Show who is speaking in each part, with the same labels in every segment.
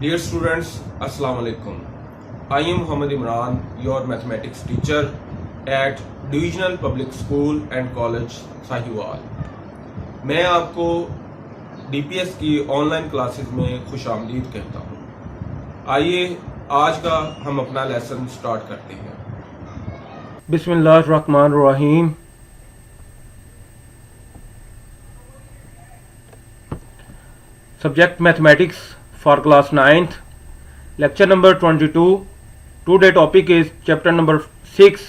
Speaker 1: Dear students, Assalamu alaikum. I am Muhammad Imran, your mathematics teacher at Divisional Public School and College, Sahiwal. मैं आपको DPS की online classes में खुशामदीद कहता हूँ। आइए आज का हम अपना लेसन स्टार्ट करते हैं।
Speaker 2: बिस्मिल्लाहिर्रहमानिर्रहीम। Subject Mathematics for class 9th, lecture number 22. Today topic is chapter number 6,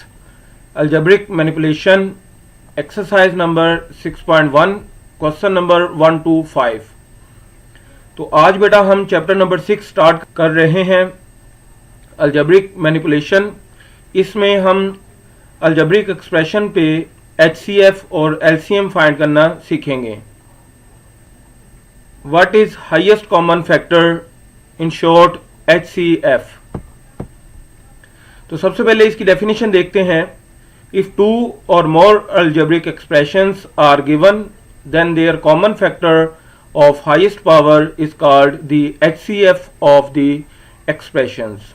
Speaker 2: algebraic manipulation, exercise number 6.1, question number 1 to 5। तो आज बेटा हम चैप्टर नंबर 6 स्टार्ट कर रहे हैं, अलजेब्रिक मैनिपुलेशन। इसमें हम अलजेब्रिक एक्सप्रेशन पे HCF और LCM फाइंड करना सीखेंगे। What is highest common factor, in short HCF? तो सबसे पहले इसकी डेफिनेशन देखते हैं। If two or more algebraic expressions are given, then their common factor of highest power is called the HCF of the expressions।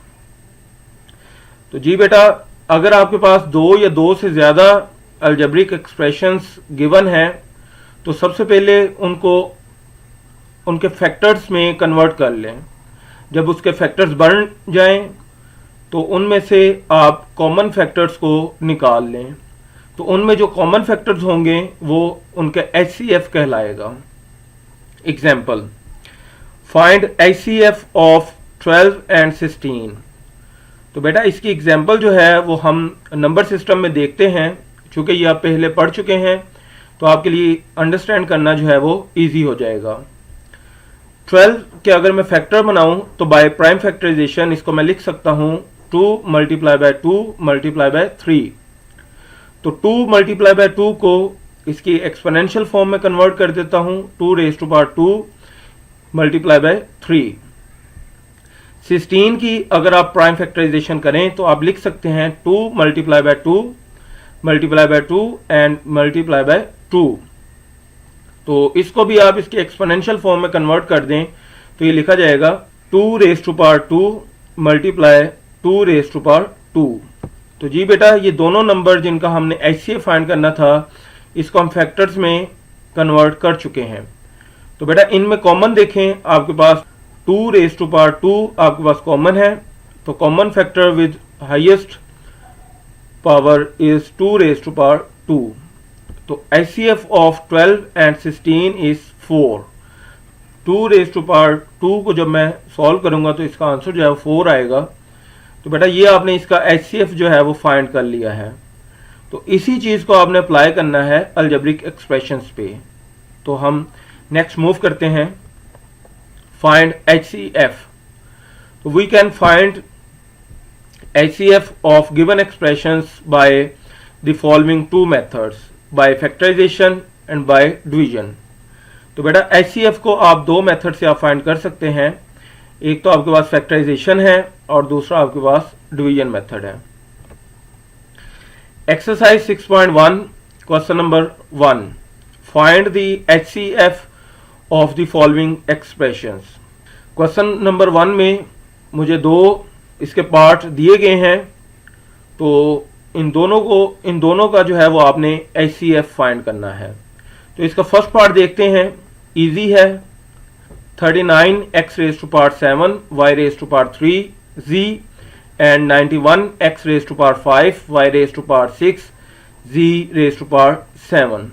Speaker 2: तो जी बेटा, अगर आपके पास दो या दो से ज़्यादा अलजेब्रिक एक्सप्रेशंस गिवन हैं तो सबसे पहले उनको उनके फैक्टर्स में कन्वर्ट कर लें। जब उसके फैक्टर्स बन जाएं तो उनमें से आप कॉमन फैक्टर्स को निकाल लें। तो उनमें जो कॉमन फैक्टर्स होंगे वो उनके HCF कहलाएगा। Example, find HCF of 12 and 16। तो बेटा इसकी एग्जाम्पल जो है वो हम नंबर सिस्टम में देखते हैं। चूंकि ये आप पहले पढ़ चुके हैं तो आपके लिए अंडरस्टैंड करना जो है वो ईजी हो जाएगा। 12 के अगर मैं फैक्टर बनाऊं तो बाय प्राइम फैक्टराइजेशन इसको मैं लिख सकता हूं 2 मल्टीप्लाई बाय 2 मल्टीप्लाई बाय 3। तो 2 मल्टीप्लाई बाय 2 को इसकी एक्सपोनेंशियल फॉर्म में कन्वर्ट कर देता हूं, 2 raise to power 2 multiply by 3। 16 की अगर आप प्राइम फैक्टराइजेशन करें तो आप लिख सकते हैं 2 multiply bye 2 multiply bye 2 and multiply bye 2। तो इसको भी आप इसके एक्सपोनेंशियल फॉर्म में कन्वर्ट कर दें तो ये लिखा जाएगा 2 raise to power 2 multiply 2 raise to power 2। तो जी बेटा, ये दोनों नंबर जिनका हमने HCF फाइंड करना था इसको हम फैक्टर्स में कन्वर्ट कर चुके हैं। तो बेटा इनमें कॉमन देखें, आपके पास 2 रेज़ टू पावर 2 आपके पास कॉमन है। तो common factor with highest power is 2 raise to power 2। तो HCF of 12 and 16 is 4। 2 raise to power 2 को जब मैं सॉल्व करूंगा तो इसका आंसर जो है 4 आएगा। तो बेटा ये आपने इसका HCF जो है वो फाइंड कर लिया है। तो इसी चीज़ को आपने अप्लाई करना है अलजेब्रिक एक्सप्रेशंस पे। तो हम नेक्स्ट मूव करते हैं, फाइंड HCF। तो we can find HCF of given expressions by the following two methods, by factorisation and by division. तो बेटा HCF को आप दो मेथड से आप फाइंड कर सकते हैं। एक तो आपके पास फैक्टराइजेशन है और दूसरा आपके पास डिवीजन मेथड है। Exercise 6.1 question number 1, find the HCF of the following expressions. Question number 1 में मुझे दो इसके पार्ट दिए गए हैं। तो इन दोनों का जो है वो आपने HCF फाइंड करना है। तो इसका फर्स्ट पार्ट देखते हैं, इजी है। 39 x raise to power 7 y raise to power 3 z and 91 x raise to power 5 y raise to power 6 z raise to power 7।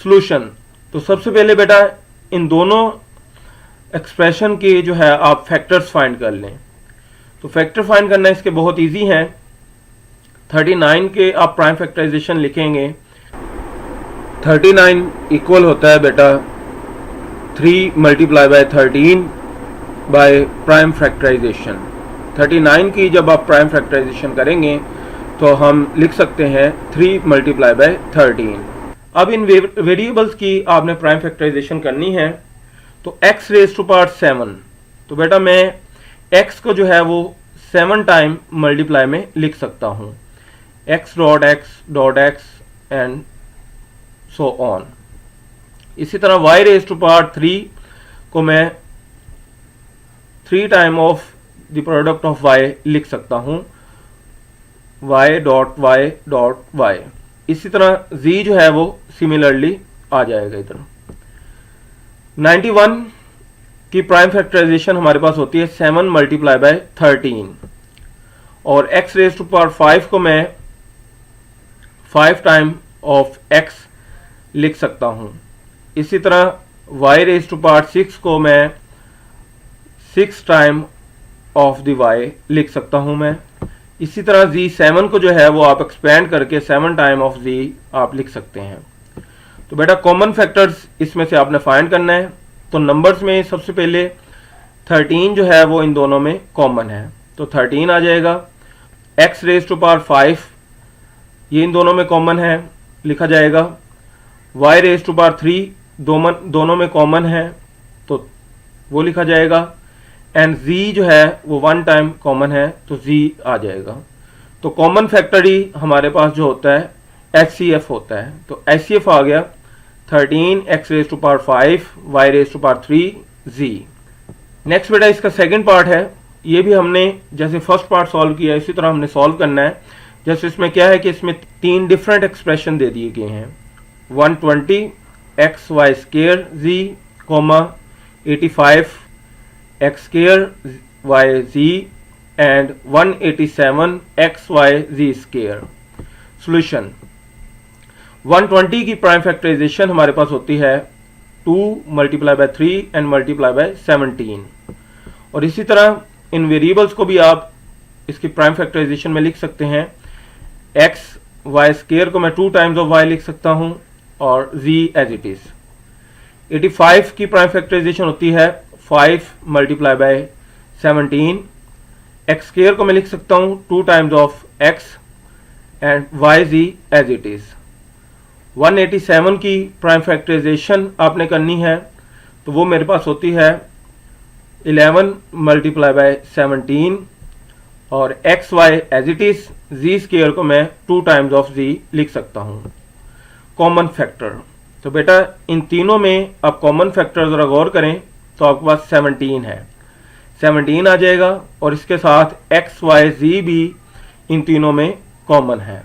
Speaker 2: Solution, तो सबसे पहले बेटा इन दोनों एक्सप्रेशन के जो है आप फैक्टर्स फाइंड कर लें। तो फैक्टर फाइंड करना इसके बहुत इजी है। 39 के आप प्राइम फैक्टराइजेशन लिखेंगे। 39 इक्वल होता है बेटा 3 multiply by 13 by prime factorisation. 39 की जब आप प्राइम फैक्टराइजेशन करेंगे तो हम लिख सकते हैं 3 मल्टीप्लाई बाय 13। अब इन वेरिएबल्स की आपने प्राइम फैक्टराइजेशन करनी है। तो x रेज़ टू पावर 7, तो बेटा मैं x को जो है वो 7 टाइम मल्टीप्लाई में लिख सकता हूँ, x dot x and so on. इसी तरह y रेज़ टू पावर 3 को मैं 3 time of the product of y लिख सकता हूं, y dot y dot y। इसी तरह z जो है वो सिमिलरली आ जाएगा इधर। 91 की प्राइम फैक्टराइजेशन हमारे पास होती है 7 मल्टीप्लाई बाय 13, और x रेज टू पावर 5 को मैं 5 टाइम ऑफ x लिख सकता हूं। इसी तरह y रेज टू पावर 6 को मैं 6 टाइम ऑफ द y लिख सकता हूं मैं। इसी तरह z7 को जो है वो आप एक्सपेंड करके 7 टाइम ऑफ z आप लिख सकते हैं। तो बेटा कॉमन फैक्टर्स इसमें से आपने फाइंड करना है। तो नंबर्स में सबसे पहले 13 जो है वो इन दोनों में कॉमन है, तो 13 आ जाएगा। x रेज टू पावर 5 ये इन दोनों में कॉमन है, लिखा जाएगा। y रेज टू पावर 3 दोनों में कॉमन है, तो वो लिखा जाएगा। एंड z जो है वो 1 टाइम कॉमन है, तो z आ जाएगा। तो कॉमन फैक्टर ही हमारे पास जो होता है HCF होता है। तो HCF आ गया 13 x raise to power 5 y raise to power 3 z। Next बेटा इसका सेकंड पार्ट है। ये भी हमने जैसे फर्स्ट पार्ट सॉल्व किया इसी तरह हमने सॉल्व करना है। जैसे इसमें क्या है कि इसमें 3 डिफरेंट एक्सप्रेशन दे दिए गए हैं, 120 X Y square z, 85 X square Y z and 187 X Y z square. Solution 120 की प्राइम फैक्टराइजेशन हमारे पास होती है 2 multiply by 3 and multiply by 17, और इसी तरह इन वेरिएबल्स को भी आप इसकी प्राइम फैक्टराइजेशन में लिख सकते हैं। एक्स वाई स्केयर को मैं 2 टाइम्स ऑफ y लिख सकता हूं और z एज इट इज। 85 की प्राइम फैक्टराइजेशन होती है 5 मल्टीप्लाई बाय 17। एक्स स्केयर को मैं लिख सकता हूं 2 times of x and y z as it is. 187 की प्राइम फैक्टराइजेशन आपने करनी है, तो वो मेरे पास होती है 11 मल्टीप्लाई बाय 17 और X Y as it is. z square को मैं 2 टाइम्स ऑफ z लिख सकता हूं। कॉमन फैक्टर, तो बेटा इन तीनों में आप कॉमन फैक्टर जरा गौर करें तो आपके पास 17 है, 17 आ जाएगा, और इसके साथ एक्स वाई z भी इन तीनों में कॉमन है।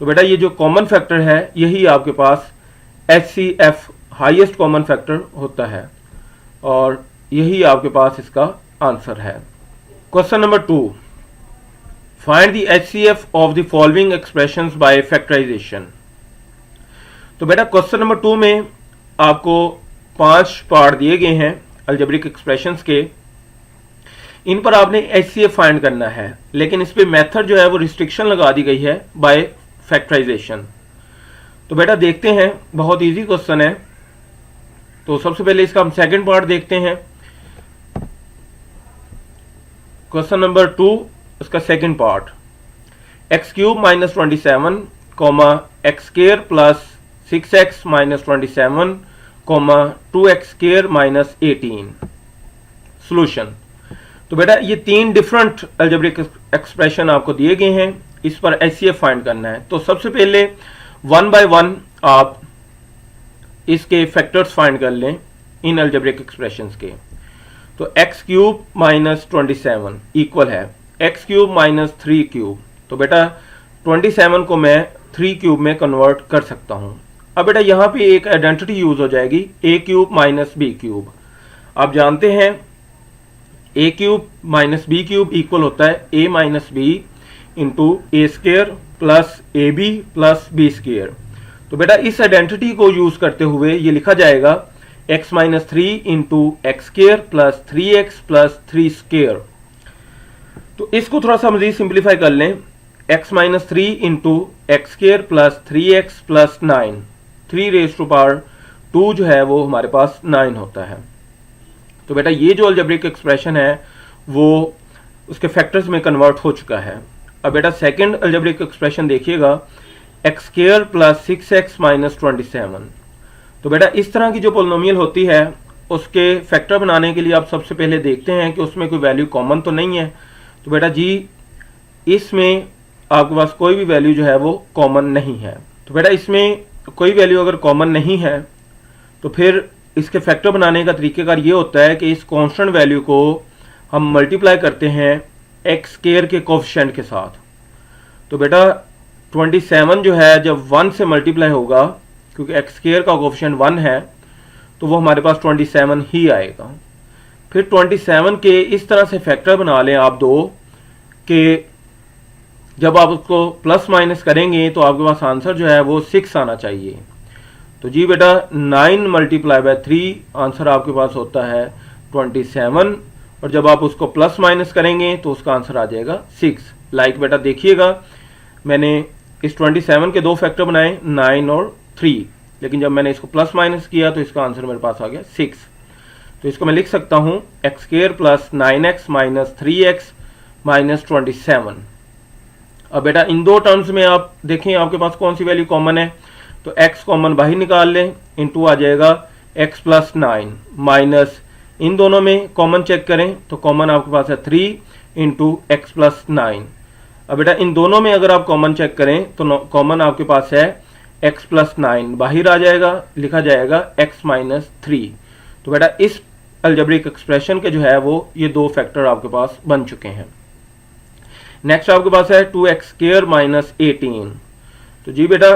Speaker 2: तो बेटा ये जो कॉमन फैक्टर है यही आपके पास HCF हाईएस्ट कॉमन फैक्टर होता है, और यही आपके पास इसका आंसर है। Question number 2, find the HCF of the following expressions by factorisation. तो बेटा क्वेश्चन नंबर 2 में आपको 5 पार्ट दिए गए हैं अलजेब्रिक एक्सप्रेशंस के। इन पर आपने HCF फाइंड करना है, लेकिन इस पे मेथड जो है वो रिस्ट्रिक्शन लगा दी गई है बाय फैक्टराइजेशन। तो बेटा देखते हैं, बहुत इजी क्वेश्चन है। तो सबसे पहले इसका हम सेकंड पार्ट देखते हैं। क्वेश्चन नंबर 2 इसका second part, x cube minus 27 comma x square plus 6x minus 27 comma 2x square minus 18। Solution, तो बेटा ये 3 डिफरेंट अलजेब्रिक एक्सप्रेशन आपको दिए गए हैं, इस पर HCF फाइंड करना है। तो सबसे पहले 1 बाय 1 आप इसके फैक्टर्स फाइंड कर लें इन अलजेब्रिक एक्सप्रेशंस के। तो एक्स क्यूब माइनस 27 इक्वल है एक्स क्यूब माइनस 3 क्यूब। तो बेटा 27 को मैं 3 क्यूब में कन्वर्ट कर सकता हूं। अब बेटा यहां पे एक आइडेंटिटी यूज हो जाएगी, A cube minus B cube. आप जानते हैं A cube minus B cube equal होता है A minus B into A square plus A B plus B square. तो बेटा इस आइडेंटिटी को यूज करते हुए ये लिखा जाएगा x minus 3 into X square plus 3x plus 3 square. तो इसको थोड़ा सा मजीद सिंप्लीफाई कर लें, x minus 3 into X square plus 3x plus 9, 3 raise to power 2 जो है वो हमारे पास 9 होता है। तो बेटा ये जो अलजेब्रिक एक्सप्रेशन है वो उसके फैक्टर्स में कन्वर्ट हो चुका है। अब बेटा सेकंड अलजेब्रिक एक्सप्रेशन देखिएगा, x square plus 6x minus 27। तो बेटा इस तरह की जो पोलिनोमियल होती है उसके फैक्टर बनाने के लिए आप सबसे पहले देखते हैं कि उसमें कोई वैल्यू कॉमन तो नहीं है। तो बेटा जी इसमें आपके पास कोई भी वैल्यू जो है वो कॉमन नहीं है। तो बेटा इसमें कोई वैल्यू अगर कॉमन नहीं है तो फिर इसके फैक्टर बनाने का तरीकेकार ये होता है कि इस कांस्टेंट वैल्यू को हम मल्टीप्लाई करते हैं एक्स स्क्वायर के कोफिशिएंट के साथ। तो बेटा 27 जो है जब 1 से मल्टीप्लाई होगा, क्योंकि एक्स स्क्वायर का कोफिशिएंट 1 है, तो वो हमारे पास 27 ही आएगा। फिर 27 के इस तरह से फैक्टर बना लें आप दो कि जब आप उसको प्लस माइनस करेंगे तो आपके पास आंसर जो है वो 6 आना चाहिए। तो जी बेटा 9 मल्टीप्लाई बाय 3 आंसर आपके पास होता है 27, और जब आप उसको प्लस माइनस करेंगे तो उसका आंसर आ जाएगा 6। लाइक बेटा देखिएगा, मैंने इस 27 के दो फैक्टर बनाए 9 और 3, लेकिन जब मैंने इसको प्लस माइनस किया तो इसका आंसर मेरे पास आ गया 6। तो इसको मैं लिख सकता हूं x square plus 9x minus 3x minus 27। अब बेटा इन दो टर्म्स में आप देखें आपके पास कौन सी वैल्यू कॉमन है, तो x कॉमन बाहर निकाल लें, इनटू आ जाएगा x प्लस 9 माइनस इन दोनों में कॉमन चेक करें तो कॉमन आपके पास है 3 इंटू एक्स प्लस 9। अब बेटा इन दोनों में अगर आप कॉमन चेक करें तो कॉमन आपके पास है x प्लस 9, बाहर आ जाएगा, लिखा जाएगा x माइनस 3। तो बेटा इस अलजेब्रिक एक्सप्रेशन के जो है वो ये दो फैक्टर आपके पास बन चुके हैं। नेक्स्ट आपके पास है 2x स्क्वायर माइनस 18। तो जी बेटा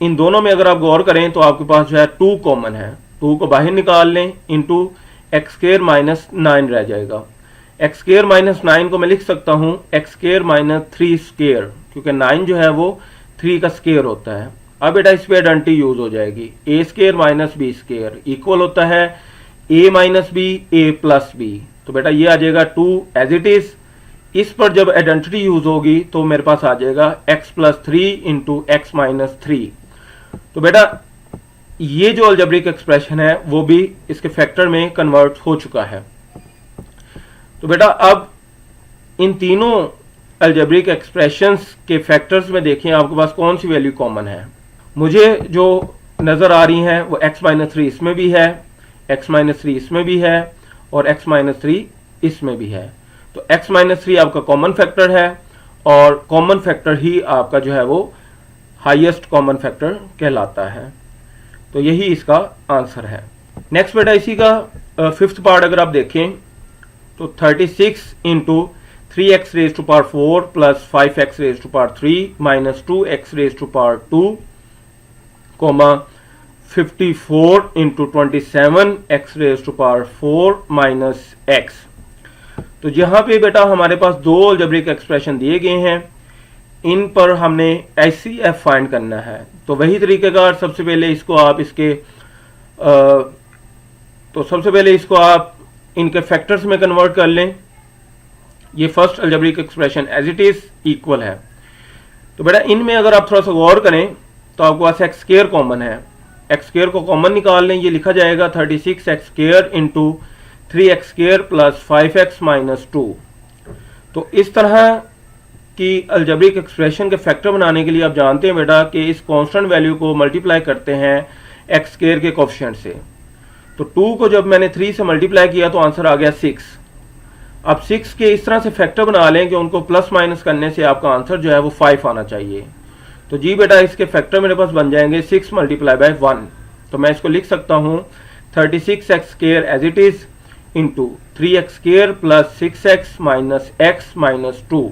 Speaker 2: इन दोनों में अगर आप गौर करें तो आपके पास जो है 2 कॉमन है, 2 को बाहर निकाल लें, इंटू एक्स स्क्वायर माइनस 9 रह जाएगा। एक्स स्क्वायर माइनस 9 को मैं लिख सकता हूं एक्स स्क्वायर माइनस 3 स्क्वायर, क्योंकि 9 जो है वो 3 का स्क्वायर होता है। अब बेटा इस पे आइडेंटिटी यूज हो जाएगी, A square minus B square equal होता है A minus B A plus B. तो बेटा ये आ जाएगा 2 एज इट इज। इस पर जब आइडेंटिटी यूज होगी तो मेरे पास आ जाएगा x plus 3 into x minus 3। तो बेटा ये जो अलजेब्रिक एक्सप्रेशन है वो भी इसके फैक्टर में कन्वर्ट हो चुका है। तो बेटा अब इन तीनों अलजेब्रिक एक्सप्रेशंस के फैक्टर्स में देखें आपके पास कौन सी वैल्यू कॉमन है। मुझे जो नजर आ रही हैं वो x माइनस 3 इसमें भी है, x माइनस 3 इसमें भी है और x माइनस 3 इसमें भी है। तो x माइनस 3 आपका कॉमन फैक्टर है और कॉमन फैक्टर ही आपका जो है वो हाईएस्ट कॉमन फैक्टर कहलाता है। तो यही इसका आंसर है। नेक्स्ट बेटा इसी का फिफ्थ पार्ट अगर आप देखें तो 36 into 3x raise to power 4 plus 5x raise to power 3 minus 2x raise to power 2 comma 54 into 27 x raise to power 4 minus x। तो जहां पे बेटा हमारे पास दो अलजेब्रिक एक्सप्रेशन दिए गए हैं, इन पर हमने HCF फाइंड करना है। तो वही तरीकेकार सबसे पहले इसको आप इनके फैक्टर्स में कन्वर्ट कर लें। ये first algebraic expression as it is equal है। तो बेटा इनमें अगर आप थोड़ा सा गौर करें तो आपके पास एक्स स्क्वायर कॉमन है, एक्स स्क्वायर को कॉमन निकाल लें, ये लिखा जाएगा 36 x square into 3x square plus 5x minus 2। तो इस तरह की अलजेब्रिक एक्सप्रेशन के फैक्टर बनाने के लिए आप जानते हैं बेटा कि इस कांस्टेंट वैल्यू को मल्टीप्लाई करते हैं एक्स स्क्वायर के कोफिशिएंट से। तो 2 को जब मैंने 3 से मल्टीप्लाई किया तो आंसर आ गया 6। अब 6 के इस तरह से फैक्टर बना लें कि उनको प्लस माइनस करने से आपका आंसर जो है वो 5 आना चाहिए। तो जी बेटा इसके फैक्टर मेरे पास बन जाएंगे 6 मल्टीप्लाई बाय 1। तो मैं इसको लिख सकता हूँ 36x square as it is into 3x square plus 6x minus x minus 2।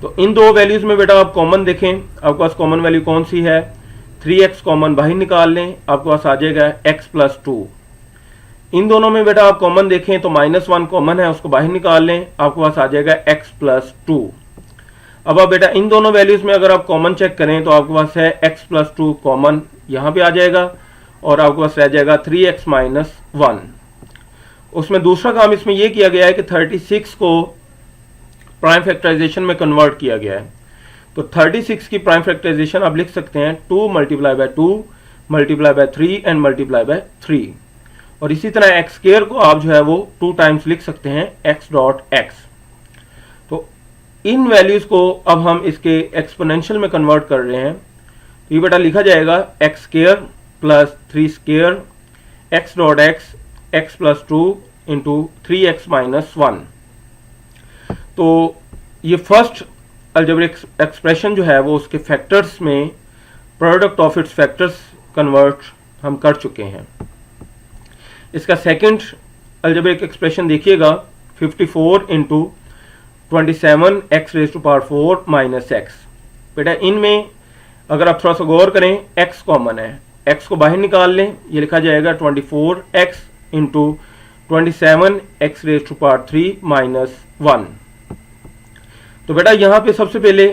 Speaker 2: तो इन दो वैल्यूज में बेटा आप कॉमन देखें, आपके पास कॉमन वैल्यू कौन सी है, 3x कॉमन बाहर निकाल लें, आपके पास आ जाएगा x प्लस 2। इन दोनों में बेटा आप कॉमन देखें तो -1 कॉमन है, उसको बाहर निकाल लें, आपके पास आ जाएगा x प्लस 2। अब आप बेटा इन दोनों वैल्यूज में अगर आप कॉमन चेक करें तो आपके पास है x प्लस 2 कॉमन यहां पे आ जाएगा और आपके पास रह जाएगा 3x माइनस 1। उसमें दूसरा काम इसमें यह किया गया है कि 36 को प्राइम फैक्टराइजेशन में कन्वर्ट किया गया है। तो 36 की प्राइम फैक्टराइजेशन आप लिख सकते हैं 2 multiply bye 2 multiply by 3 and multiply by 3। और इसी तरह एक्स स्क्वायर को आप जो है वो 2 टाइम्स लिख सकते हैं x डॉट x। तो इन वैल्यूज को अब हम इसके एक्सपोनेंशियल में कन्वर्ट कर रहे हैं। तो ये बेटा लिखा जाएगा x square plus 3 square x dot x plus 2 into 3x minus 1। तो ये फर्स्ट अलजेब्रिक एक्सप्रेशन जो है वो उसके फैक्टर्स में product of its factors convert हम कर चुके हैं। इसका सेकंड अलजेब्रिक एक्सप्रेशन देखिएगा 54 into 27 X raise to power 4 minus X. बेटा इनमें अगर आप थोड़ा सा गौर करें, x कॉमन है, x को बाहर निकाल लें, ये लिखा जाएगा 24x into 27 X raise to power 3 minus 1। तो बेटा यहाँ पे सबसे पहले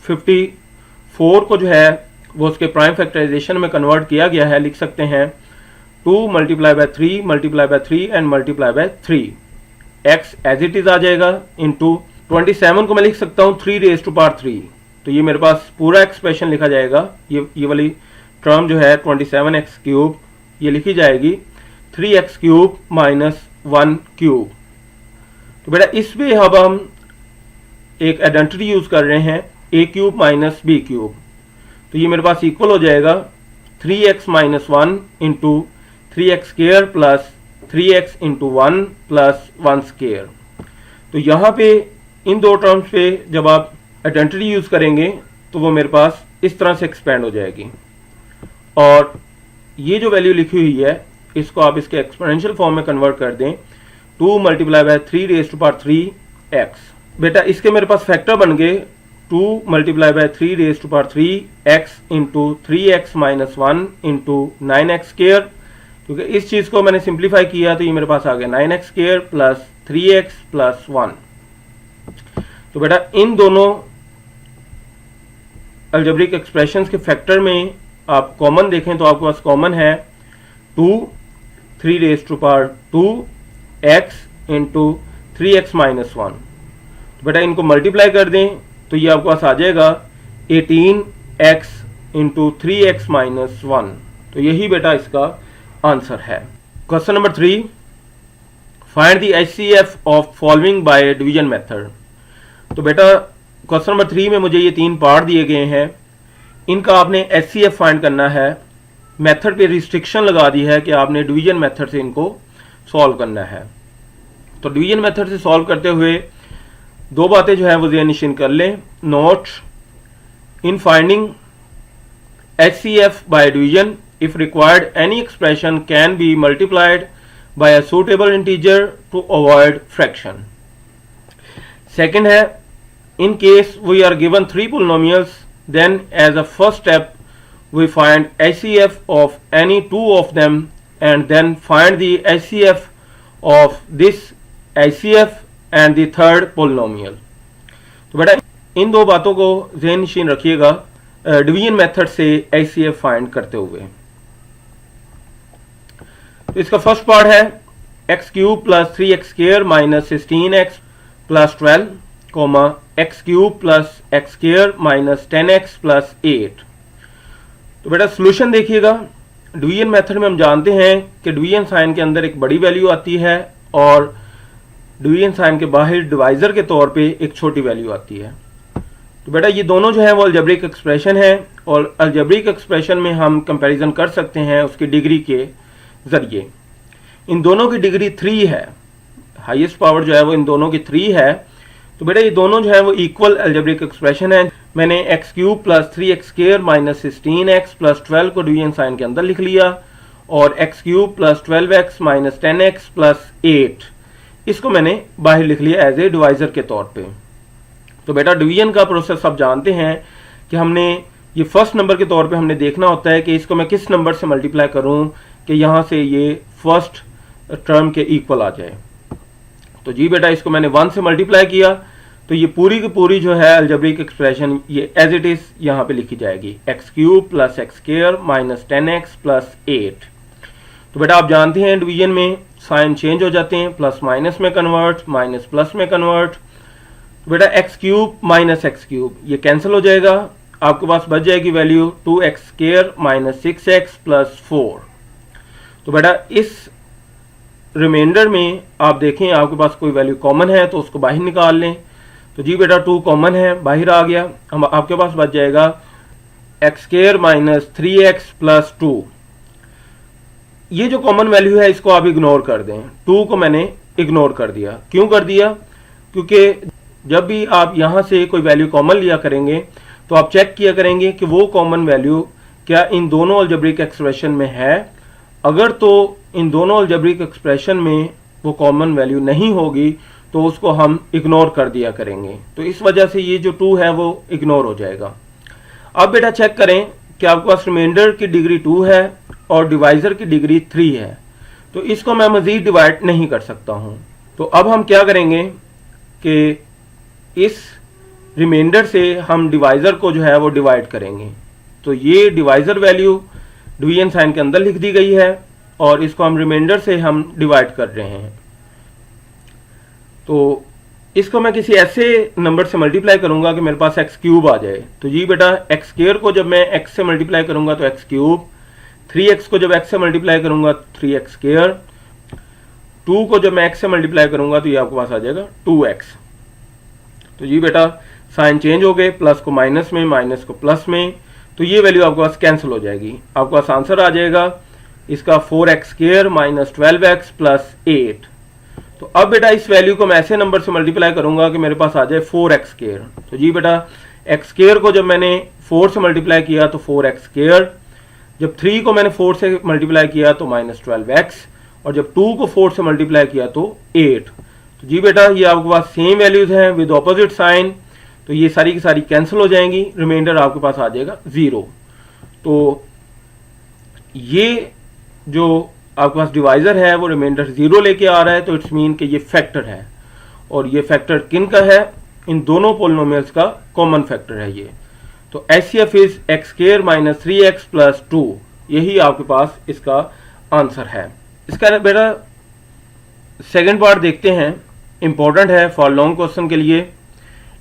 Speaker 2: 54 को जो है वो उसके प्राइम फैक्टराइजेशन में कन्वर्ट किया गया है। लिख सकते हैं 2 multiply by 3 multiply by 3 and multiply by 3, x as it is आ जाएगा इंटू 27 को मैं लिख सकता हूँ 3 रेज टू पावर 3। तो ये मेरे पास पूरा एक्सप्रेशन लिखा जाएगा, ये वाली टर्म जो है 27x क्यूब ये लिखी जाएगी 3x क्यूब माइनस 1 क्यूब। तो बेटा इस पे अब हम एक आइडेंटिटी यूज कर रहे हैं a cube minus b cube. तो ये मेरे पास इक्वल हो जाएगा 3x minus 1 into 3x square plus 3x into 1 plus 1 square. तो यहाँ पे इन दो टर्म्स पे जब आप आइडेंटिटी यूज करेंगे तो वो मेरे पास इस तरह से एक्सपेंड हो जाएगी, और ये जो वैल्यू लिखी हुई है इसको आप इसके एक्सपोनेंशियल फॉर्म में कन्वर्ट कर दें 2 multiply by 3 raise to power 3x। बेटा इसके मेरे पास फैक्टर बन गए 2 multiply by 3 raise to power 3x into 3x minus 1 into 9x square, क्योंकि इस चीज को मैंने सिंप्लीफाई किया तो ये मेरे पास आ गया 9x square plus 3x plus 1। तो बेटा इन दोनों अलजेब्रिक एक्सप्रेशंस के फैक्टर में आप कॉमन देखें तो आपके पास कॉमन है 2 3 raise to power 2x into 3x minus 1। तो बेटा इनको मल्टीप्लाई कर दें तो ये आपके पास आ जाएगा 18x इंटू 3x माइनस 1। तो यही बेटा इसका आंसर है। Question number 3, find the HCF of following by division method. तो बेटा क्वेश्चन नंबर 3 में मुझे ये 3 पार्ट दिए गए हैं, इनका आपने HCF फाइंड करना है। मेथड पे रिस्ट्रिक्शन लगा दी है कि आपने डिवीजन मेथड से इनको सॉल्व करना है। तो डिवीजन मेथड से सॉल्व करते हुए दो बातें जो है वो ज़हन नशीन कर लें। Note, in finding HCF by division if required any expression can be multiplied by a suitable integer to avoid fraction. Second है, in case we are given 3 polynomials, then as a first step we find HCF of any 2 of them and then find the HCF of this HCF and the third polynomial. तो बेटा इन दो बातों को ज़हन नशीन रखिएगा division method से HCF find करते हुए। तो इसका फर्स्ट पार्ट है x cube plus 3x square minus 16x plus 12 comma x cube plus x square minus 10x plus 8। तो बेटा सोल्यूशन देखिएगा, डिवीजन मेथड में हम जानते हैं कि डिवीजन साइन के अंदर एक बड़ी वैल्यू आती है और डिवीजन साइन के बाहर डिवाइजर के तौर पे एक छोटी वैल्यू आती है। तो बेटा ये दोनों जो है वो अलजेब्रिक एक्सप्रेशन है और अलजेब्रिक एक्सप्रेशन में हम कंपैरिजन कर सकते हैं उसकी डिग्री के जरिए। इन दोनों की डिग्री 3 है, हाईएस्ट पावर जो है वो इन दोनों की 3 है। तो बेटा ये दोनों जो है वो इक्वल अलजेब्रिक एक्सप्रेशन है। मैंने x cube plus 3x square minus 16x plus 12 को डिवीजन साइन के अंदर लिख लिया और x cube plus 12x minus 10x plus 8 इसको मैंने बाहर लिख लिया एज ए डिवाइजर के तौर पे। तो बेटा डिवीजन का प्रोसेस आप जानते हैं कि हमने ये फर्स्ट नंबर के तौर पे हमने देखना होता है कि इसको मैं किस नंबर से मल्टीप्लाई करूं कि यहां से ये फर्स्ट टर्म के इक्वल आ जाए। तो जी बेटा इसको मैंने 1 से मल्टीप्लाई किया तो ये पूरी की पूरी जो है अलजेब्रिक एक्सप्रेशन ये एज इट इज यहाँ पे लिखी जाएगी x cube plus x square minus 10x plus 8। तो बेटा आप जानते हैं डिवीजन में साइन चेंज हो जाते हैं, प्लस माइनस में कन्वर्ट, माइनस प्लस में कन्वर्ट। तो बेटा x cube minus x cube ये कैंसिल हो जाएगा, आपके पास बच जाएगी value 2x square minus 6x plus 4। तो बेटा इस रिमाइंडर में आप देखें आपके पास कोई वैल्यू कॉमन है तो उसको बाहर निकाल लें। तो जी बेटा 2 कॉमन है, बाहर आ गया, हम आपके पास बच जाएगा x square minus 3x plus 2। ये जो कॉमन वैल्यू है इसको आप इग्नोर कर दें, 2 को मैंने इग्नोर कर दिया। क्यों कर दिया? क्योंकि जब भी आप यहां से कोई वैल्यू कॉमन लिया करेंगे तो आप चेक किया करेंगे कि वो कॉमन वैल्यू क्या इन दोनों अलजेब्रिक एक्सप्रेशन में है। अगर तो इन दोनों अलजेब्रिक एक्सप्रेशन में वो कॉमन वैल्यू नहीं होगी तो उसको हम इग्नोर कर दिया करेंगे। तो इस वजह से ये जो 2 है वो इग्नोर हो जाएगा। अब बेटा चेक करें कि आपके पास रिमाइंडर की डिग्री 2 है और डिवाइजर की डिग्री 3 है, तो इसको मैं मजीद डिवाइड नहीं कर सकता हूं। तो अब हम क्या करेंगे कि इस रिमाइंडर से हम डिवाइजर को जो है वो डिवाइड करेंगे। तो ये डिवाइजर वैल्यू डिवीजन साइन के अंदर लिख दी गई है और इसको हम रिमाइंडर से हम डिवाइड कर रहे हैं। तो इसको मैं किसी ऐसे नंबर से मल्टीप्लाई करूंगा कि मेरे पास एक्स क्यूब आ जाए। तो जी बेटा एक्स स्क्वायर को जब मैं एक्स से मल्टीप्लाई करूंगा तो एक्स क्यूब, 3x को जब एक्स से मल्टीप्लाई करूंगा 3x स्क्वायर, 2 को जब मैं एक्स से मल्टीप्लाई करूंगा तो ये आपके पास आ जाएगा 2x। तो जी बेटा साइन चेंज हो गए, प्लस को माइनस में, माइनस को प्लस में, तो ये वैल्यू आपके पास कैंसिल हो जाएगी। आपके पास आंसर आ जाएगा इसका 4x square minus 12x plus 8। तो अब बेटा इस वैल्यू को मैं ऐसे नंबर से मल्टीप्लाई करूंगा कि मेरे पास आ जाए 4x स्क्वायर। तो जी बेटा x स्क्वायर को जब मैंने 4 से मल्टीप्लाई किया तो 4x स्क्वायर, जब 3 को मैंने 4 से मल्टीप्लाई किया तो माइनस 12x, और जब 2 को 4 से मल्टीप्लाई किया तो 8। तो जी बेटा ये आपके पास सेम वैल्यूज हैं विद ऑपोजिट साइन, तो ये सारी की सारी कैंसिल हो जाएंगी, रिमाइंडर आपके पास आ जाएगा 0। तो ये जो आपके पास डिवाइजर है वो रिमाइंडर 0 लेके आ रहा है, तो इट्स मीन कि ये फैक्टर है, और ये फैक्टर किन का है? इन दोनों पोलिनोमियल्स का कॉमन फैक्टर है ये। तो HCF is x square minus 3x plus 2, यही आपके पास इसका आंसर है। इसका बेटा सेकेंड पार्ट देखते हैं, इंपॉर्टेंट है फॉर लॉन्ग क्वेश्चन के लिए।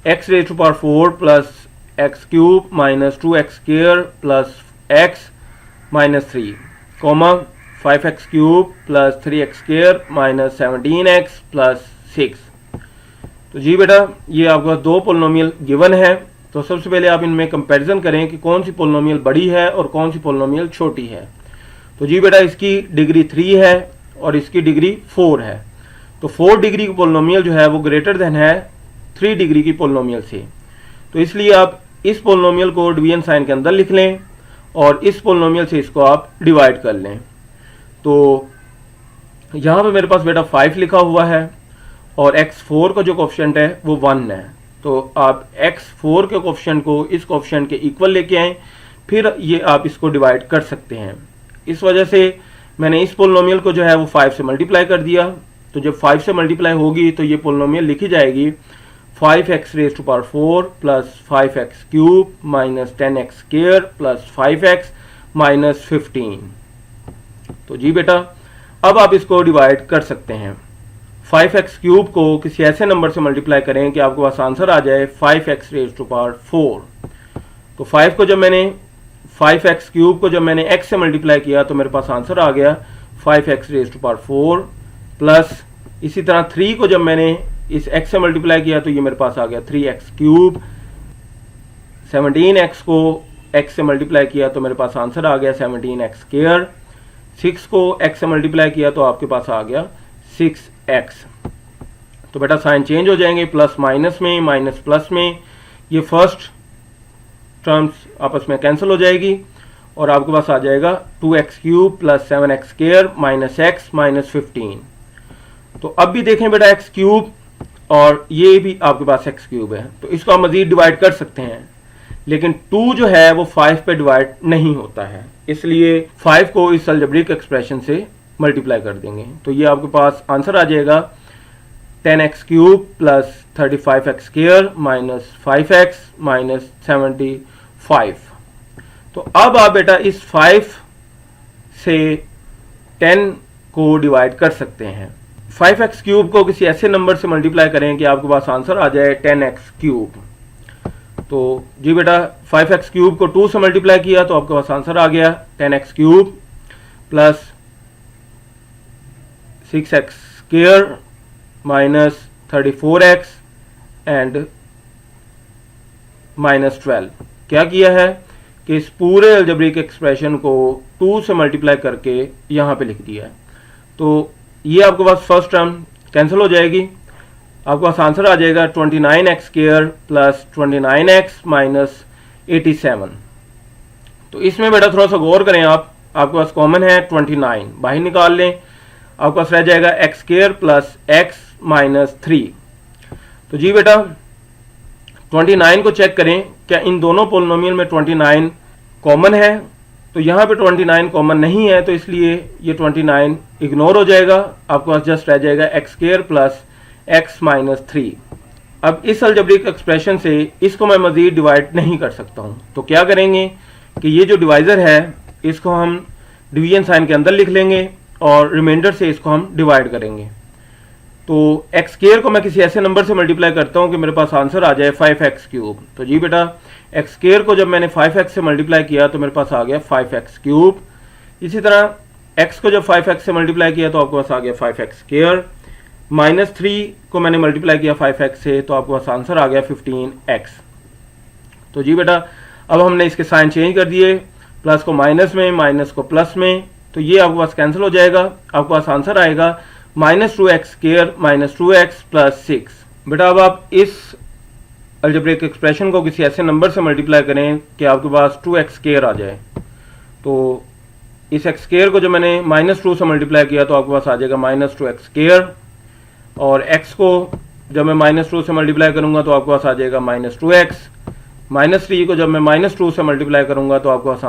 Speaker 2: x raise to power 4 plus X cube minus 2x square plus x minus 3, comma 5x cube plus 3x square minus 17x plus 6। तो जी बेटा ये आपके पास 2 पोलिनोमियल गिवन है। तो सबसे पहले आप इनमें कंपैरिजन करें कि कौन सी पोलिनोमियल बड़ी है और कौन सी पोलिनोमियल छोटी है। तो जी बेटा इसकी डिग्री 3 है और इसकी डिग्री 4 है। तो 4 डिग्री की पोलिनोमियल जो है वो ग्रेटर देन है 3 डिग्री की पोलिनोमियल से। तो इसलिए आप इस पोलिनोमियल को डिवीजन साइन के अंदर लिख लें और इस पोलिनोमियल से इसको आप डिवाइड कर लें। तो यहाँ पे मेरे पास बेटा 5 लिखा हुआ है और x4 का जो कोफिशिएंट है वो 1 है। तो आप x4 के कोफिशिएंट को इस कोफिशिएंट के इक्वल लेके आए, फिर ये आप इसको डिवाइड कर सकते हैं। इस वजह से मैंने इस पोलिनोमियल को जो है वो 5 से मल्टीप्लाई कर दिया। तो जब 5 से मल्टीप्लाई होगी तो ये पोलिनोमियल लिखी जाएगी 5x raise to power 4 plus 5x cube minus 10x square plus 5x minus 15। तो जी बेटा अब आप इसको डिवाइड कर सकते हैं। 5x क्यूब को किसी ऐसे नंबर से मल्टीप्लाई करें कि आपके पास आंसर आ जाए 5x रेज़ टू पावर 4। तो 5 को जब मैंने 5x क्यूब को जब मैंने x से मल्टीप्लाई किया तो मेरे पास आंसर आ गया 5x raise to power 4 plus इसी तरह 3 को जब मैंने इस x से मल्टीप्लाई किया तो ये मेरे पास आ गया 3x क्यूब। 17x को x से मल्टीप्लाई किया तो मेरे पास आंसर आ गया 17x स्क्वायर। 6 को x से मल्टीप्लाई किया तो आपके पास आ गया 6x। तो बेटा साइन चेंज हो जाएंगे, प्लस माइनस में, माइनस प्लस में, ये फर्स्ट टर्म्स आपस में कैंसिल हो जाएगी और आपके पास आ जाएगा 2x cube plus 7x square minus x minus 15। तो अब भी देखें बेटा x क्यूब और ये भी आपके पास x क्यूब है, तो इसको आप मजीद डिवाइड कर सकते हैं, लेकिन 2 जो है वो 5 पे डिवाइड नहीं होता है, इसलिए 5 को इस अलजेब्रिक एक्सप्रेशन से मल्टीप्लाई कर देंगे। तो ये आपके पास आंसर आ जाएगा 10x cube plus 35x square minus 5x minus 75। तो अब आप बेटा इस 5 से 10 को डिवाइड कर सकते हैं। 5x क्यूब को किसी ऐसे नंबर से मल्टीप्लाई करें कि आपके पास आंसर आ जाए 10x क्यूब। तो जी बेटा 5x क्यूब को 2 से मल्टीप्लाई किया तो आपके पास आंसर आ गया 10x cube plus 6x square minus 34x and minus 12। क्या किया है कि इस पूरे अलजेब्रिक एक्सप्रेशन को 2 से मल्टीप्लाई करके यहाँ पे लिख दिया है। तो ये आपके पास फर्स्ट टर्म कैंसिल हो जाएगी, आपके पास आंसर आ जाएगा 29x square plus 29x minus 87। तो इसमें बेटा थोड़ा सा गौर करें आप, आपके पास कॉमन है 29, बाहर निकाल लें, आपके पास रह जाएगा X square plus x minus 3। तो जी बेटा 29 को चेक करें क्या इन दोनों पोलिनोमियल में 29 कॉमन है। तो यहाँ पे 29 कॉमन नहीं है, तो इसलिए ये 29 इग्नोर हो जाएगा। आपके पास जस्ट रह जाएगा X square plus x minus 3। अब इस अलजेब्रिक एक्सप्रेशन से इसको मैं मजीद डिवाइड नहीं कर सकता हूँ, तो क्या करेंगे कि ये जो डिवाइज़र है इसको हम डिवीजन साइन के अंदर लिख लेंगे और रिमाइंडर से इसको हम डिवाइड करेंगे। तो एक्स स्क्वायर को मैं किसी ऐसे नंबर से मल्टीप्लाई करता हूँ कि मेरे पास आंसर आ जाए 5x क्यूब। तो जी बेटा एक्स स्क्वायर को जब मैंने 5x से मल्टीप्लाई किया तो मेरे पास आ गया 5x क्यूब। इसी तरह x को जब 5x से मल्टीप्लाई किया तो आपके पास आ गया 5x स्क्वायर। माइनस 3 को मैंने मल्टीप्लाई किया 5x से तो आपके पास आंसर आ गया 15x। तो जी बेटा अब हमने इसके साइन चेंज कर दिए, प्लस को माइनस में, माइनस को प्लस में, तो ये आपके पास कैंसिल हो जाएगा। आपके पास आंसर आएगा -2x square minus 2x plus 6। बेटा अब आप इस अलजेब्रिक एक्सप्रेशन को किसी ऐसे नंबर से मल्टीप्लाई करें कि आपके पास 2x स्क्वायर आ जाए। तो इस x स्क्वायर को जो मैंने -2 से मल्टीप्लाई किया तो आपके पास आ जाएगा -2x स्क्वायर, और x को जब मैं -2 से मल्टीप्लाई करूंगा तो आपके पास आ जाएगा -2x। -3 को जब मैं -2 से मल्टीप्लाई करूंगा तो आपके पास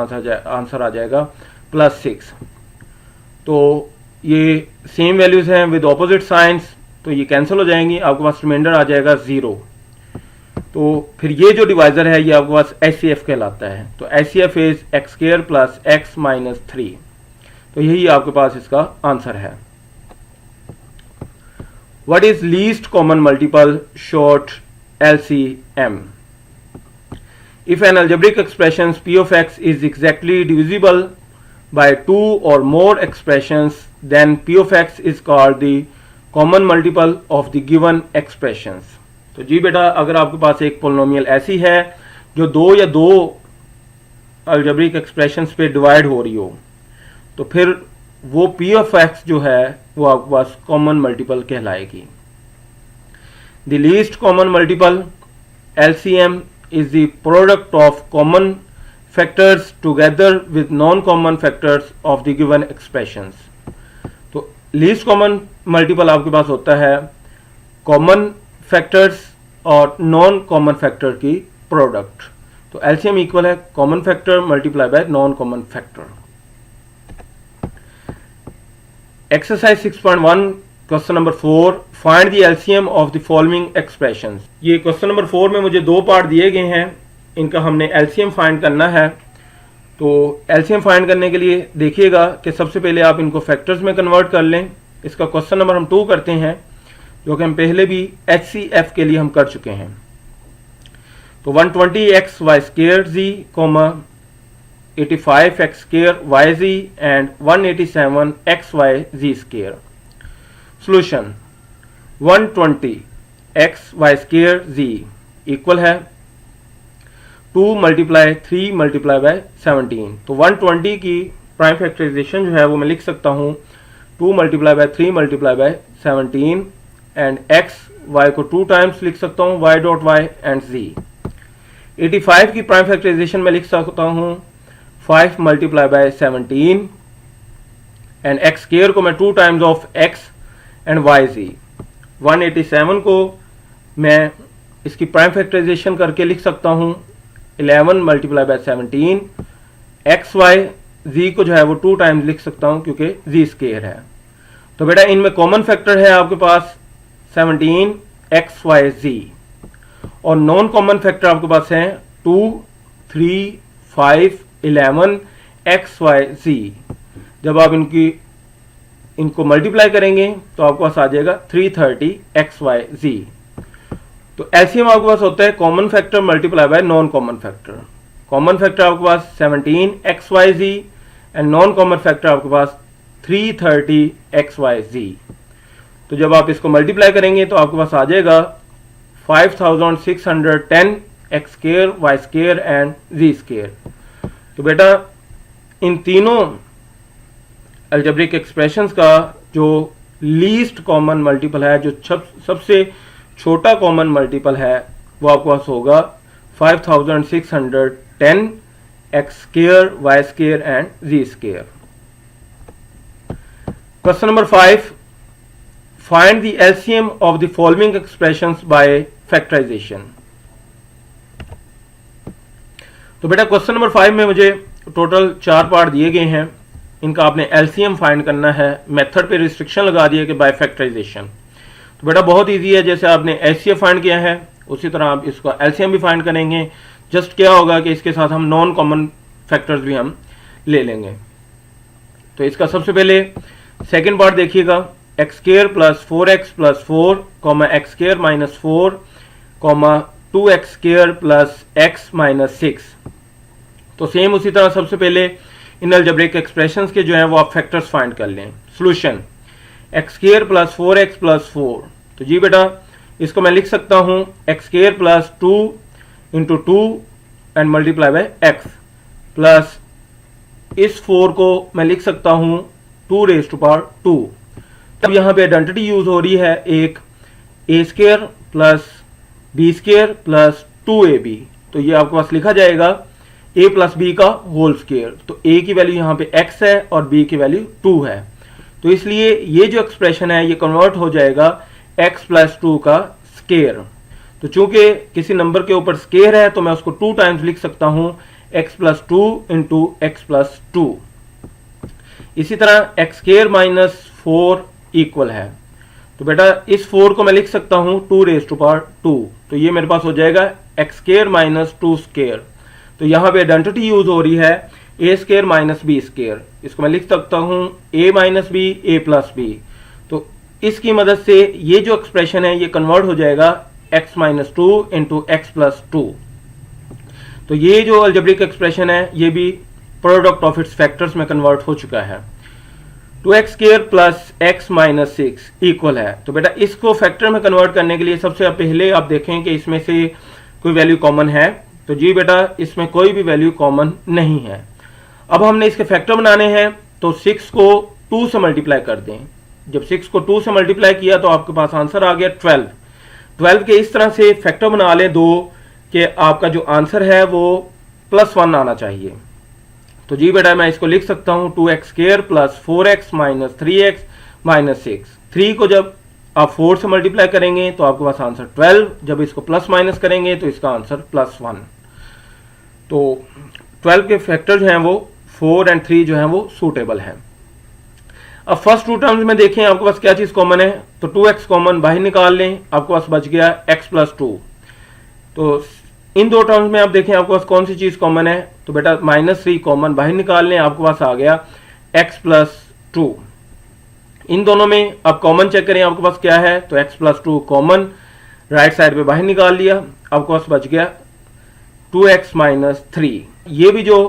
Speaker 2: आंसर आ जाएगा +6। तो ये सेम वैल्यूज हैं विद ऑपोजिट साइंस, तो ये कैंसिल हो जाएंगी। आपके पास रिमाइंडर आ जाएगा 0। तो फिर ये जो डिवाइजर है ये आपके पास HCF कहलाता है। तो HCF is x square plus x minus 3। तो यही आपके पास इसका आंसर है। What is least common multiple short LCM? If an algebraic expression p of x is exactly divisible by 2 or more expressions, then p of x is called the common multiple of the given expressions. तो जी बेटा अगर आपके पास एक polynomial ऐसी है जो दो या दो अलजेब्रिक एक्सप्रेशंस पे डिवाइड हो रही हो, तो फिर वो p of x जो है वो आपके पास कॉमन मल्टीपल कहलाएगी। The least common multiple LCM is the product of common factors together with non-common factors of the given expressions. तो least common multiple आपके पास होता है common factors और non-common factor की product। तो LCM इक्वल है common factor multiply by non-common factor। Exercise 6.1 question number 4, find the LCM of the following expressions. ये क्वेश्चन नंबर 4 में मुझे दो पार्ट दिए गए हैं, इनका हमने एलसीएम फाइंड करना है। तो एलसीएम फाइंड करने के लिए देखिएगा कि सबसे पहले आप इनको फैक्टर्स में कन्वर्ट कर लें। इसका क्वेश्चन नंबर हम 2 करते हैं, जो कि हम पहले भी HCF के लिए हम कर चुके हैं। तो 120xy square z, 85x square yz and 187xy z square. Solution 120xy square z equal है 2 मल्टीप्लाई 3 मल्टीप्लाई बाय 17। तो 120 की प्राइम फैक्टराइजेशन जो है वो मैं लिख सकता हूँ 2 multiply by 3 multiply by 17 and x y को 2 टाइम्स लिख सकता हूँ y dot y and z। 85 की प्राइम फैक्टराइजेशन में लिख सकता हूँ 5 multiply by 17 and x square को मैं 2 times of x and yz। 187 को मैं इसकी प्राइम फैक्टराइजेशन करके लिख सकता हूँ 11 multiply by 17। X Y z को जो है वो 2 टाइम्स लिख सकता हूँ क्योंकि z स्क्वायर है। तो बेटा इनमें कॉमन फैक्टर है आपके पास 17 एक्स वाई z, और नॉन कॉमन फैक्टर आपके पास है 2 3 5 11 एक्स वाई z। जब आप इनको मल्टीप्लाई करेंगे तो आपके पास आ जाएगा 330 एक्स वाई z। तो एलसीएम आपके पास होता है common factor multiply by non common factor. Common factor आपके पास 17 X Y z and non common factor आपके पास 330 एक्स वाई z। तो जब आप इसको मल्टीप्लाई करेंगे तो आपके पास आ जाएगा 5610 X square Y square and z square. तो बेटा इन तीनों अलजेब्रिक एक्सप्रेशंस का जो लीस्ट कॉमन मल्टीपल है, जो सबसे छोटा कॉमन मल्टीपल है, वो आपके पास होगा 5610 X square Y square and z square. Question number 5, find the LCM of the following expressions by factorisation. तो बेटा क्वेश्चन नंबर 5 में मुझे टोटल 4 पार्ट दिए गए हैं, इनका आपने एलसीएम फाइंड करना है। मेथड पे रिस्ट्रिक्शन लगा दिया कि बाय फैक्टराइजेशन। तो बेटा बहुत इजी है, जैसे आपने एचसीएफ फाइंड किया है उसी तरह आप इसका एलसीएम भी फाइंड करेंगे। जस्ट क्या होगा कि इसके साथ हम नॉन कॉमन फैक्टर्स भी हम ले लेंगे। तो इसका सबसे पहले सेकेंड पार्ट देखिएगा, x square plus 4x plus 4 comma x square minus 4 comma 2x square plus x minus 6। तो सेम उसी तरह सबसे पहले इन अलजेब्रिक एक्सप्रेशंस के जो है वो आप फैक्टर्स फाइंड कर लें। Solution x square plus 4x plus 4। तो जी बेटा इसको मैं लिख सकता हूं x square plus 2 into 2 and multiply by x plus इस 4 को मैं लिख सकता हूं 2 रेज़ टू पावर 2। तब यहां पे आइडेंटिटी यूज हो रही है, एक A square plus B square plus 2ab। तो ये आपके पास लिखा जाएगा a प्लस बी का होल स्क्वायर। तो a की वैल्यू यहाँ पे x है और b की वैल्यू 2 है। तो इसलिए ये जो एक्सप्रेशन है ये कन्वर्ट हो जाएगा x प्लस 2 का स्क्वायर। तो चूंकि किसी नंबर के ऊपर स्क्वायर है तो मैं उसको 2 टाइम्स लिख सकता हूं x plus 2 into X plus 2। इसी तरह एक्स स्क्वायर माइनस 4 इक्वल है, तो बेटा इस 4 को मैं लिख सकता हूं 2 रेज़ टू पावर 2। तो ये मेरे पास हो जाएगा एक्स स्क्वायर माइनस 2 स्क्वायर। तो यहां पे आइडेंटिटी यूज हो रही है ए स्क्वायर माइनस बी स्क्वायर। इसको मैं लिख सकता हूं ए minus B A plus B. तो इसकी मदद से ये जो एक्सप्रेशन है ये कन्वर्ट हो जाएगा x minus 2 into X plus 2। तो ये जो अलजेब्रिक एक्सप्रेशन है ये भी प्रोडक्ट ऑफ इट्स फैक्टर्स में कन्वर्ट हो चुका है। 2x square plus x minus 6 equal है। तो बेटा इसको फैक्टर में कन्वर्ट करने के लिए सबसे पहले आप देखें कि इसमें से कोई वैल्यू कॉमन है। तो जी बेटा इसमें कोई भी वैल्यू कॉमन नहीं है। अब हमने इसके फैक्टर बनाने हैं, तो 6 को 2 से मल्टीप्लाई कर दें। जब 6 को 2 से मल्टीप्लाई किया तो आपके पास आंसर आ गया 12। 12 के इस तरह से फैक्टर बना लें 2 कि आपका जो आंसर है वो +1 आना चाहिए। तो जी बेटा मैं इसको लिख सकता हूं 2x square plus 4x minus 3x minus 6। 3 को जब आप 4 से मल्टीप्लाई करेंगे तो आपके पास आंसर 12, जब इसको प्लस माइनस करेंगे तो इसका आंसर +1। तो 12 के फैक्टर जो हैं वो 4 और 3 जो हैं वो सूटेबल हैं। अब फर्स्ट 2 टर्म्स में देखें आपके पास क्या चीज कॉमन है, तो 2x कॉमन बाहर निकाल लें, आपके पास बच गया x प्लस 2। तो इन 2 टर्म्स में आप देखें आपके पास कौन सी चीज कॉमन है, तो बेटा -3 कॉमन बाहर निकाल लें, आपके पास आ गया x प्लस 2। इन दोनों में आप कॉमन चेक करें आपके पास क्या है, तो x plus 2 common right side पे बाहर निकाल लिया, आपके पास बच गया 2x माइनस 3। ये भी जो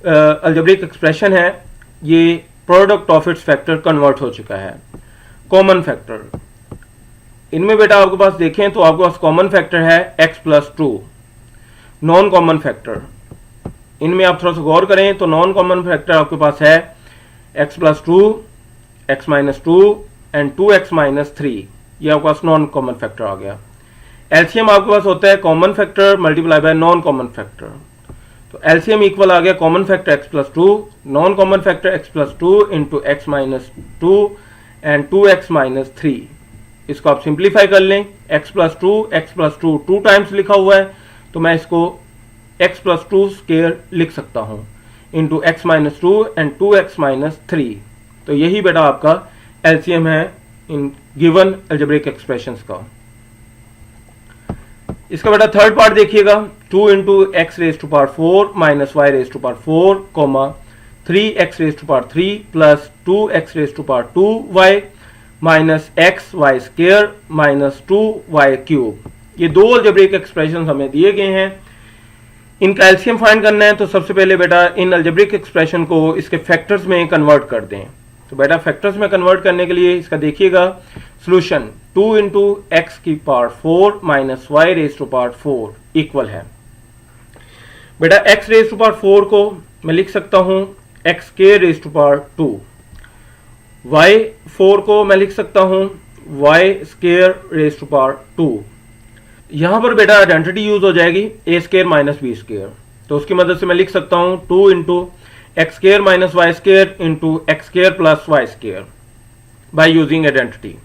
Speaker 2: अलजेब्रिक एक्सप्रेशन है ये product of its factor convert हो चुका है। कॉमन फैक्टर इनमें बेटा आपके पास देखें तो आपके पास कॉमन फैक्टर है x plus 2। Non common factor इनमें आप थोड़ा सा गौर करें तो नॉन कॉमन फैक्टर आपके पास है x plus 2, x minus 2 and 2x minus 3। ये आपके पास नॉन कॉमन फैक्टर आ गया। एलसीएम आपके पास होता है common factor multiply by non common factor. तो एलसीएम इक्वल आ गया common factor x plus 2, non common factor x plus 2 into x minus 2 and 2x minus 3। इसको आप सिंप्लीफाई कर लें, x प्लस 2 2 टाइम्स लिखा हुआ है तो मैं इसको x प्लस 2 स्क्वायर लिख सकता हूं into x minus 2 and 2x minus 3। तो यही बेटा आपका एलसीएम है इन गिवन अलजेब्रिक एक्सप्रेशंस का। इसका बेटा थर्ड पार्ट देखिएगा, 2 into X raise to power 4 minus Y raise to power 4 comma 3x raise to power 3 plus 2x raise to power 2y minus X Y square minus 2y cube. ये 2 algebraic expression हमें दिए गए हैं, इनका LCM find करना है। तो सबसे पहले बेटा इन अलजेब्रिक एक्सप्रेशन को इसके फैक्टर्स में कन्वर्ट कर दें। तो बेटा फैक्टर्स में कन्वर्ट करने के लिए इसका देखिएगा सॉल्यूशन 2 इंटू एक्स की power 4 minus Y raise to power 4 equal है। बेटा x रेज टू पावर 4 को मैं लिख सकता हूं x के रेज टू पावर 2, y 4 को मैं लिख सकता हूं y square raise to power 2। यहां पर बेटा आइडेंटिटी यूज हो जाएगी a square minus B square. तो उसकी मदद से मैं लिख सकता हूं 2 into X square minus Y square into X square plus Y square. By using identity.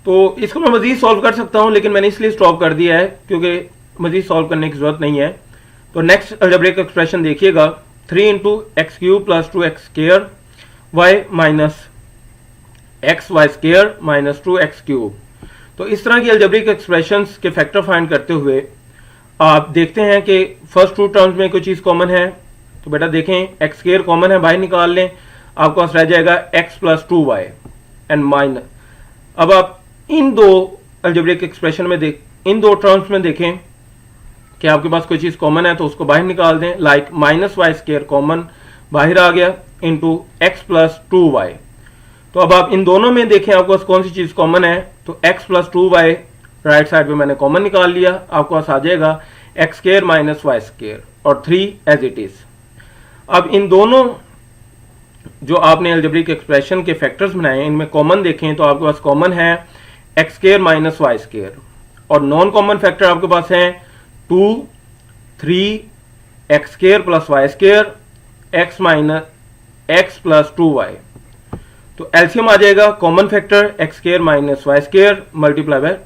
Speaker 2: तो इसको मैं मजीद सॉल्व कर सकता हूं, लेकिन मैंने इसलिए स्टॉप कर दिया है क्योंकि मजीद सॉल्व करने की जरूरत नहीं है। तो नेक्स्ट अलजेब्रिक एक्सप्रेशन देखिएगा, 3 into X cube plus 2x square Y minus X Y square minus 2x cube. तो इस तरह की अलजेब्रिक एक्सप्रेशंस के फैक्टर फाइंड करते हुए आप देखते हैं कि फर्स्ट टू टर्म्स में कोई चीज कॉमन है। तो बेटा देखें, एक्स स्क्वायर कॉमन है, बाहर निकाल लें, आपके पास रह जाएगा x plus 2y and minus. अब आप इन दो अलजेब्रिक एक्सप्रेशन में इन दो टर्म्स में देखें कि आपके पास कोई चीज कॉमन है तो उसको बाहर निकाल दें। Like minus Y square common बाहर आ गया इंटू एक्स प्लस 2y। तो अब आप इन दोनों में देखें आपके पास कौन सी चीज कॉमन है। तो x plus 2y right side पे मैंने कॉमन निकाल लिया, आपके पास आ जाएगा X square minus Y square और 3 एज इट इज। अब इन दोनों जो आपने अलजेब्रिक एक्सप्रेशन के फैक्टर्स बनाए इनमें कॉमन देखें तो आपके पास कॉमन है X square minus Y square, और नॉन कॉमन फैक्टर आपके पास है 2, 3, X square plus Y square, X minus X plus 2y। तो एलसीएम आ जाएगा common factor X square minus Y square multiply by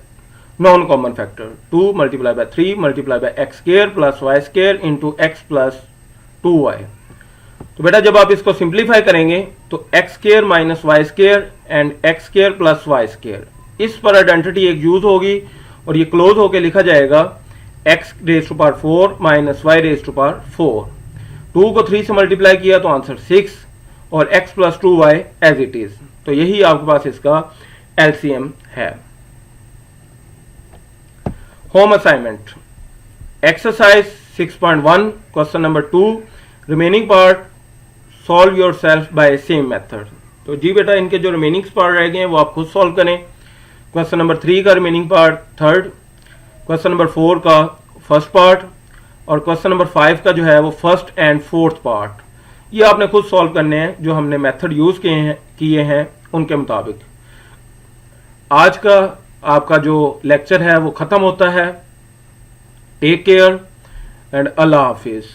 Speaker 2: non common factor 2 multiply by 3 multiply by X square plus Y square into X plus 2y। तो बेटा जब आप इसको simplify करेंगे तो x square minus Y square and X square plus Y square, इस पर identity एक यूज होगी और ये क्लोज होके लिखा जाएगा X raise to power 4 minus Y raise to power 4। 2 को 3 से मल्टीप्लाई किया तो आंसर 6 और x plus 2y as it is. तो यही आपके पास इसका एलसीएम है। Home assignment exercise 6.1 question number 2, remaining part solve yourself by same method. तो जी बेटा इनके जो रिमेनिंग पार्ट रह गए हैं वो आप खुद सॉल्व करें। क्वेश्चन नंबर 3 का remaining part third, question number 4 का फर्स्ट पार्ट और क्वेश्चन नंबर 5 का जो है वो फर्स्ट एंड फोर्थ पार्ट। ये आपने खुद सॉल्व करने हैं जो हमने मेथड यूज किए हैं उनके मुताबिक। आज का आपका जो लेक्चर है वो खत्म होता है। टेक केयर एंड अल्लाह हाफिज।